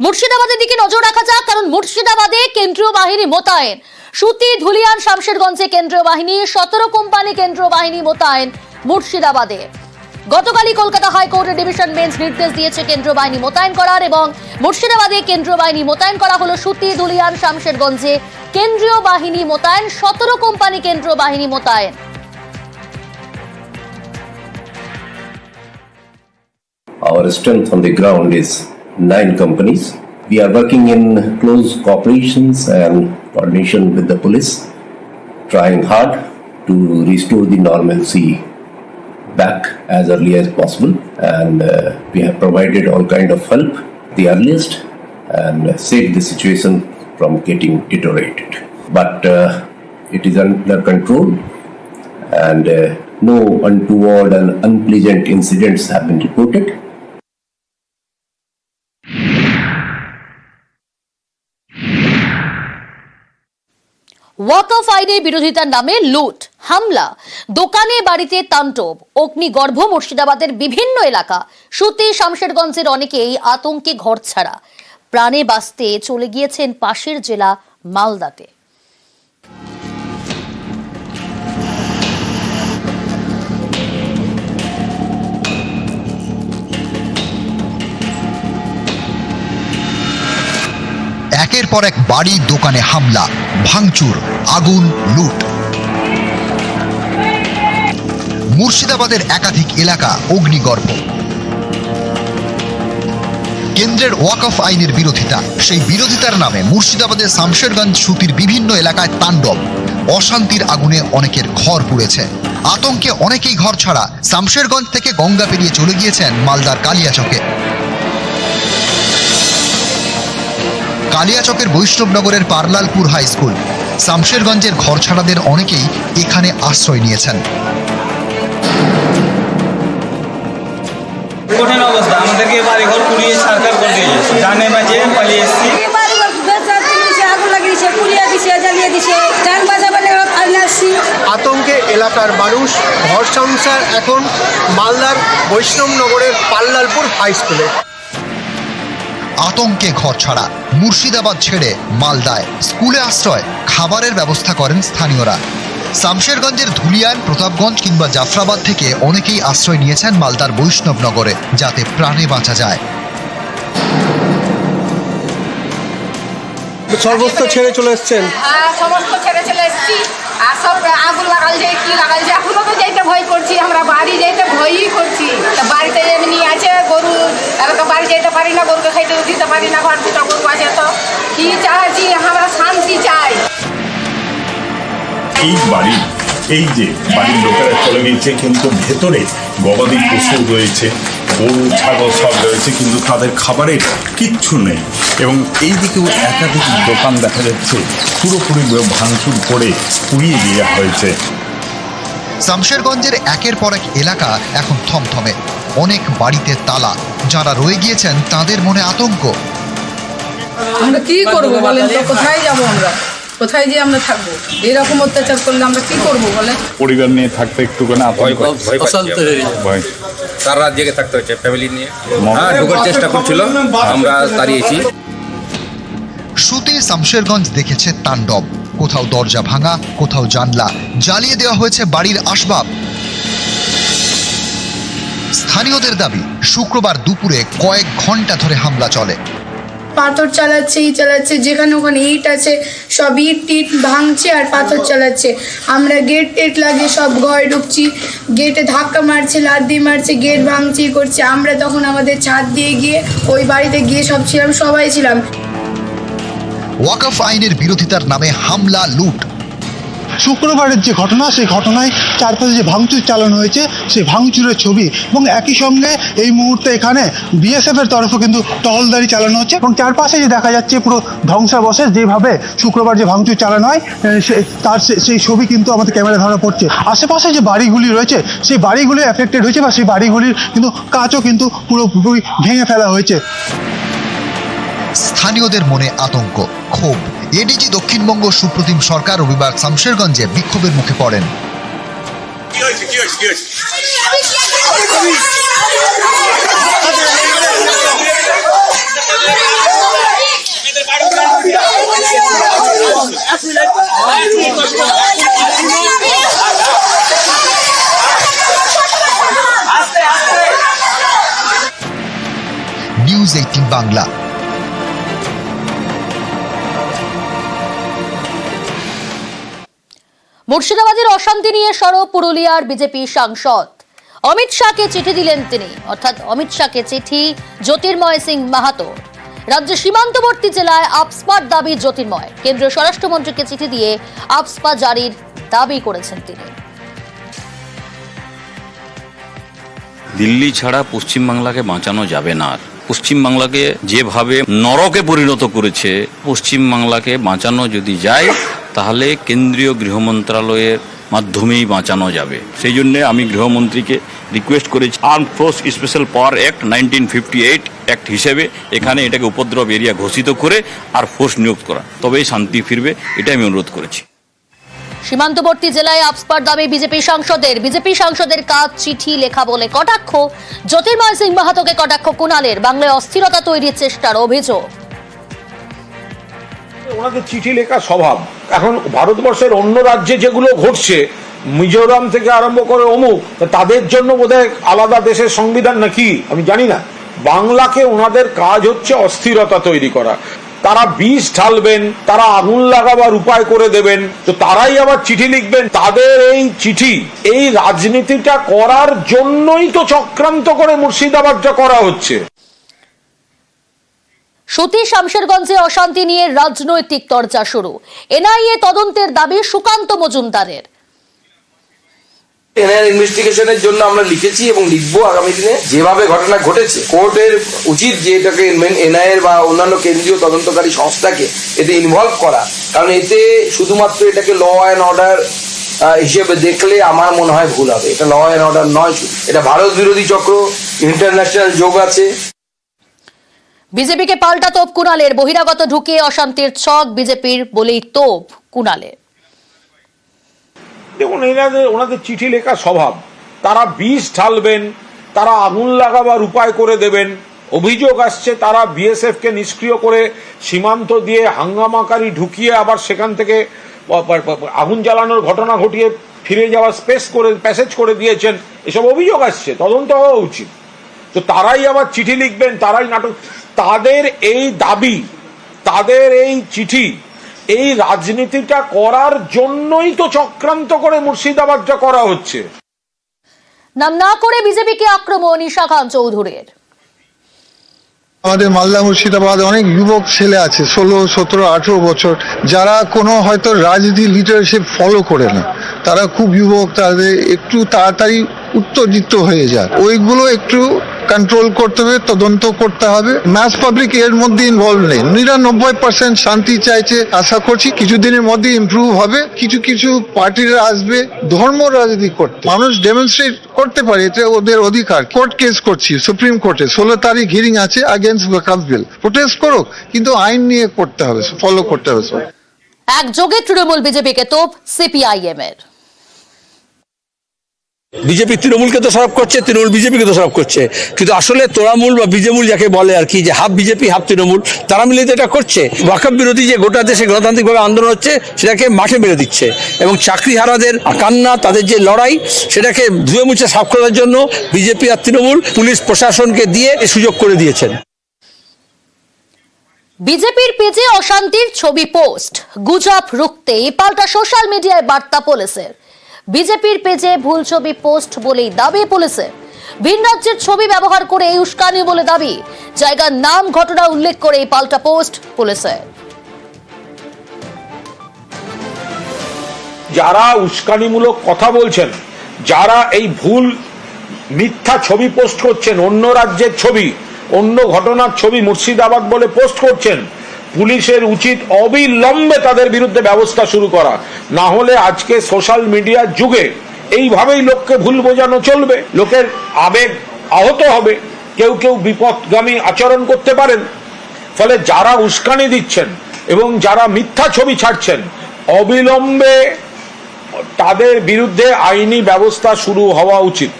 মুর্শিদাবাদের দিকে নজর রাখা যাক, কারণ মুর্শিদাবাদে কেন্দ্রীয় বাহিনী মোতায়েন। সুতি, ধুলিয়ান, শামশেরগঞ্জে কেন্দ্রীয় বাহিনী, 17 কোম্পানি কেন্দ্রীয় বাহিনী মোতায়েন মুর্শিদাবাদে। গতকালই কলকাতা হাইকোর্টের ডিভিশন বেঞ্চ নির্দেশ দিয়েছে কেন্দ্রীয় বাহিনী মোতায়েন করার, এবং মুর্শিদাবাদে কেন্দ্রীয় বাহিনী মোতায়েন করা হলো। সুতি, ধুলিয়ান, শামশেরগঞ্জে কেন্দ্রীয় বাহিনী মোতায়েন, 17 কোম্পানি কেন্দ্রীয় বাহিনী মোতায়েন। Our strength on the ground is 9 companies. We are working in close cooperations and coordination with the police, trying hard to restore the normalcy back as early as possible, and we have provided all kind of help the earliest and saved the situation from getting deteriorated. But it is under control, and no untoward and unpleasant incidents have been reported. ওয়াকফ আইনের বিরোধিতার নামে লুট, হামলা, দোকানে বাড়িতে তাণ্ডব, অগ্নিগর্ভ মুর্শিদাবাদের বিভিন্ন এলাকা। সুতি, শামশেরগঞ্জের অনেকেই আতঙ্কে ঘরছাড়া, প্রাণে বাঁচতে চলে গিয়েছেন পাশের জেলা মালদাতে। একের পর এক বাড়ি, দোকানে হামলা, ভাঙচুর, আগুন, লুট। মুর্শিদাবাদের একাধিক এলাকা অগ্নিগর্ভ। কেন্দ্রের ওয়াকফ আইনের বিরোধিতা, সেই বিরোধিতার নামে মুর্শিদাবাদের শামশেরগঞ্জ, সুতির বিভিন্ন এলাকায় তাণ্ডব। অশান্তির আগুনে অনেকের ঘর পুড়েছে, আতঙ্কে অনেকেই ঘর ছাড়া। শামশেরগঞ্জ থেকে গঙ্গা পেরিয়ে চলে গিয়েছেন মালদার কালিয়াচকে। কালিয়াচকের বৈষ্ণবনগরের পারলালপুর হাই স্কুল, শামশেরগঞ্জের ঘরছাড়াদের অনেকেই এখানে আশ্রয় নিয়েছেন। কঠিন অবস্থা, আমাদেরকে বাড়ি ঘর পুড়িয়ে সরকার করে দিয়েছে, জানে বাজে পালিয়ে এসেছি। আতঙ্কে এলাকার মানুষ, ঘর সংসার এখন মালদার বৈষ্ণবনগরের পারলালপুর হাই স্কুলে। আতঙ্কে ঘর ছাড়া, মুর্শিদাবাদ ছেড়ে মালদায় স্কুলে আশ্রয়, খাবারের ব্যবস্থা করেন স্থানীয়রা। শামশেরগঞ্জের ধুলিয়ান, প্রতাপগঞ্জ কিংবা জাফরাবাদ থেকে অনেকেই আশ্রয় নিয়েছেন মালদার বৈষ্ণবনগরে, যাতে প্রাণে বাঁচা যায়। সর্বস্ব ছেড়ে চলে এসছেন? সমস্ত ছেড়ে চলে এসেছি। আর সব আগুন লাগাল যায়, কি লাগাল যায়, এখনো তো যেতে ভয় করছি, আমরা বাড়ি যেতে ভয়ই করছি। বাড়িতে এমনি আছে গরু, এবার তো বাড়ি যেতে পারি না, গরুকে খাইতে দিতে পারি না, ঘর দুটো গরু আছে। তো কি চাইছি, আমরা শান্তি চাই। এই বাড়ি, এই যে বাড়ির লোকেরা চলে গিয়েছে, কিন্তু ভেতরে গবাদি পশু রয়েছে, গরু ছাগল সব রয়েছে, কিন্তু তাদের খাবারের কিচ্ছু নেই। এবং এই দিকেও একাধিক দোকান দেখা যাচ্ছে পুরোপুরি ভাঙচুর করে পুড়িয়ে দেওয়া হয়েছে। শামশেরগঞ্জের একের পর এক এলাকা এখন থমথমে, অনেক বাড়িতে তালা। যারা রয়ে গিয়েছেন তাদের মনে আতঙ্ক। আমরা কি করবো বলেন তো, কোথায় যাবো আমরা, কোথায় যে আমরা থাকবো? এরকম অত্যাচার করলে আমরা কি করবো বলেন? পরিবার নিয়ে থাকতে একটুখানি ভয়, সারা রাত জেগে থাকতে হচ্ছে ফ্যামিলি নিয়ে। হ্যাঁ, ঢোকার চেষ্টা করছিল, আমরা তাড়িয়েছি। সুতি, শামশেরগঞ্জ দেখেছে তাণ্ডব। কোথাও দরজা ভাঙা, কোথাও জানলা জ্বালিয়ে দেওয়া হয়েছে, বাড়ির আসবাব। স্থানীয়দের দাবি, শুক্রবার দুপুরে কয়েক ঘন্টা ধরে হামলা চলে। পাথর চালাচ্ছে, যেখানে ওখানে ইট আছে সব ইট টিট ভাঙছে আর পাথর চালাচ্ছে। আমরা গেট টেট লাগিয়ে সব ঘরে ঢুকছি, গেটে ধাক্কা মারছে, লাথ দিয়ে মারছে, গেট ভাঙচি করছে। আমরা তখন আমাদের ছাদ দিয়ে গিয়ে ওই বাড়িতে গিয়ে সব ছিলাম, সবাই ছিলাম। ওয়াকফ আইনের বিরোধিতার নামে হামলা, লুট। শুক্রবারের যে ঘটনা, সেই ঘটনায় চারপাশে যে ভাঙচুর চালানো হয়েছে, সেই ভাঙচুরের ছবি, এবং একই সঙ্গে এই মুহূর্তে এখানে বিএসএফ এর তরফে কিন্তু টহলদারি চালানো হচ্ছে, এবং চারপাশে যে দেখা যাচ্ছে পুরো ধ্বংসাবশেষ। যেভাবে শুক্রবার যে ভাঙচুর চালানো হয় তার সেই ছবি কিন্তু আমাদের ক্যামেরা ধরা পড়ছে। আশেপাশে যে বাড়িগুলি রয়েছে, সেই বাড়িগুলি এফেক্টেড হয়েছে, বা সেই বাড়িগুলির কিন্তু কাঁচও কিন্তু পুরোপুরি ভেঙে ফেলা হয়েছে। স্থানীয়দের মনে আতঙ্ক, ক্ষোভ। এডিজি দক্ষিণবঙ্গ সুপ্রতিম সরকার রবিবার শামশেরগঞ্জে বিক্ষোভের মুখে পড়েন। নিউজ 18 বাংলা। মুর্শিদাবাদের অশান্তি নিয়ে সরব পুরুলিয়ার বিজেপি সাংসদ। অমিত শাহকে চিঠি দিলেন তিনি, অর্থাৎ অমিত শাহকে চিঠি জ্যোতির্ময় সিং মাহাতো। রাজ্যের সীমান্তবর্তী জেলায় আপসপার দাবি জ্যোতির্ময়। কেন্দ্রীয় স্বরাষ্ট্রমন্ত্রীকে চিঠি দিয়ে আপসপা জারির দাবি করেছেন তিনি। দিল্লি ছাড়া পশ্চিমবাংলাকে বাঁচানো যাবে না। পশ্চিমবাংলাকে যেভাবে নরকে পরিণত করেছে, পশ্চিমবাংলাকে বাঁচানো যদি যায় তাহলে কেন্দ্রীয় গৃহ মন্ত্রণালয়ের মাধ্যমেই বাঁচানো যাবে। সেই জন্য আমি গৃহমন্ত্রীকে রিকোয়েস্ট করেছি আর্মড ফোর্স স্পেশাল পাওয়ার অ্যাক্ট 1958 অ্যাক্ট হিসেবে এখানে এটাকে উপদ্রব এরিয়া ঘোষিত করে আর ফোর্স নিয়োগ করা, তবেই শান্তি ফিরবে, এটা আমি অনুরোধ করেছি। সীমান্তবর্তী জেলায় আপসপার দাবি বিজেপি সাংসদের কাজ চিঠি লেখা বলে কটাক্ষ। জ্যোতির্ময় সিং মাহাতোকে কটাক্ষ কুণালের। বাংলায় অস্থিরতা তৈরির চেষ্টার অভিযোগ। ওনাদের চিঠি লেখা স্বভাব। এখন ভারতবর্ষের অন্য রাজ্যে যেগুলো ঘটছে, মিজোরাম থেকে আরম্ভ করে অমুক, তাদের জন্য বোধহয় আলাদা দেশের সংবিধান নাকি আমি জানি না। বাংলাকে ওনাদের কাজ হচ্ছে অস্থিরতা তৈরি করা। তারা বিষ ঢালবেন, তারা আগুন লাগাবার উপায় করে দেবেন, তো তারাই আবার চিঠি লিখবেন। তাদের এই চিঠি, এই রাজনীতিটা করার জন্যই তো চক্রান্ত করে মুর্শিদাবাদটা করা হচ্ছে। সুতি শামশেরগঞ্জে অশান্তি নিয়ে রাজনৈতিক চর্চা শুরু। এনআইএ তদন্তের দাবি সুকান্ত মজুমদারের। এনআইএর ইনভেস্টিগেশনের জন্য আমরা লিখেছি এবং লিখবো আগামী দিনে। যেভাবে ঘটনা ঘটেছে, কোর্টের উচিত যে এটাকে এনআইএর বা অন্যান্য কেন্দ্রীয় তদন্তকারী সংস্থাকে এতে ইনভলভ করা, কারণ এতে শুধুমাত্র এটাকে ল অ্যান্ড অর্ডার হিসেবে দেখলে আমার মনে হয় ভুল হবে। এটা ল অ্যান্ড অর্ডার নয়, এটা ভারত বিরোধী চক্র, ইন্টারন্যাশনাল যোগ আছে। বিজেপিকে পাল্টা তোপ কুণালের। বহিরাগত ঢুকিয়ে অশান্তির ছক বিজেপির বলেই তোপ কুণালের। দেখুন, ওনাদের চিঠি লেখা স্বভাব। তারা বিষ ঢালবেন, তারা আগুন লাগাবার উপায় করে দেবেন। অভিযোগ আসছে তারা বিএসএফ কে নিষ্ক্রিয় করে সীমান্ত দিয়ে হাঙ্গামাকারী ঢুকিয়ে আবার সেখান থেকে আগুন জ্বালানোর ঘটনা ঘটিয়ে ফিরে যাওয়ার প্যাসেজ করে দিয়েছেন। এসব অভিযোগ আসছে, তদন্ত হওয়া উচিত। তো তারাই আবার চিঠি লিখবেন, তারাই নাটক। তাদের এই দাবি, তাদের এই চিঠি, এই রাজনীতিটা করার জন্যই তো চক্রান্ত করে মুর্শিদাবাদটা করা হচ্ছে। নাম না করে বিজেপিকে আক্রমণ ঈশা খান চৌধুরীর। আমাদের মালদা মুর্শিদাবাদ অনেক যুবক ছেলে আছে, 16, 17, 18 বছর, যারা কোনো হয়তো রাজনীতি লিডারশিপ ফলো করে না। তারা খুব যুবক, তাদের একটু তাড়াতাড়ি উত্তেজিত হয়ে যায়। ওইগুলো একটু কন্ট্রোল করতে হবে, তদন্ত করতে হবে। ম্যাস পাবলিক এর মধ্যে ইনভলভ নেই। 99% শান্তি চাইছে। আশা করছি কিছুদিনের মধ্যে ইমপ্রুভ হবে। কিছু কিছু পার্টিরা আসবে ধর্ম রাজনীতি করতে। মানুষ ডেমনস্ট্রেট করতে পারে, এটা ওদের অধিকার। কোর্ট কেস করছি সুপ্রিম কোর্টে, 16 তারিখ হিয়ারিং আছে আগেন্স্ট ওয়াকফ বিল। প্রোটেস্ট করুক, কিন্তু আইন নিয়ে করতে হবে, ফলো করতে হবে। একযোগে তৃণমূল বিজেপিকে তোপ সিপিআইএম এর। বিজেপি তৃণমূলকে দোষারোপ করছে, তৃণমূল বিজেপিকে দোষারোপ করছে, কিন্তু আসলে তোড়ামূল বা বিজেমূল যাকে বলে আর কি, যে হাফ বিজেপি হাফ তৃণমূল, তারা মিলে এটা করছে। ওয়াকফ বিরোধী যে গোটা দেশে গণতান্ত্রিকভাবে আন্দোলন হচ্ছে সেটাকে মাঠে মেরে দিচ্ছে, এবং চাকরিহারাদের কান্না, তাদের যে লড়াই, সেটাকে ধুয়ে মুছে সাফ করার জন্য বিজেপি আর তৃণমূল পুলিশ প্রশাসনকে দিয়ে সুযোগ করে দিয়েছেন। বিজেপির পেজে অশান্তির ছবি পোস্ট, গুজব রুখতে পাল্টা সোশ্যাল মিডিয়ায় বার্তা পুলিশের। বিজেপির পেজে ভুল ছবি পোস্ট বলেই দাবি পুলিশের। ভিন রাজ্যের ছবি ব্যবহার করে এই উস্কানি বলে দাবি। জায়গার নাম, ঘটনা উল্লেখ করে এই পাল্টা পোস্ট পুলিশের। যারা উস্কানিমূলক কথা বলছেন, যারা এই ভুল মিথ্যা ছবি পোস্ট করছেন, অন্য রাজ্যের ছবি, অন্য ঘটনার ছবি মুর্শিদাবাদ বলে পোস্ট করছেন, পুলিশের উচিত অবিলম্বে তাদের বিরুদ্ধে ব্যবস্থা শুরু করা। না হলে আজকে সোশ্যাল মিডিয়ার যুগে এইভাবেই লোককে ভুল বোঝানো চলবে। লোকের আবেগ আহত হবে, কেউ কেউ বিপদগামী আচরণ করতে পারেন। ফলে যারা উস্কানি দিচ্ছেন এবং যারা মিথ্যা ছবি ছাড়ছেন, অবিলম্বে তাদের বিরুদ্ধে আইনি ব্যবস্থা শুরু হওয়া উচিত।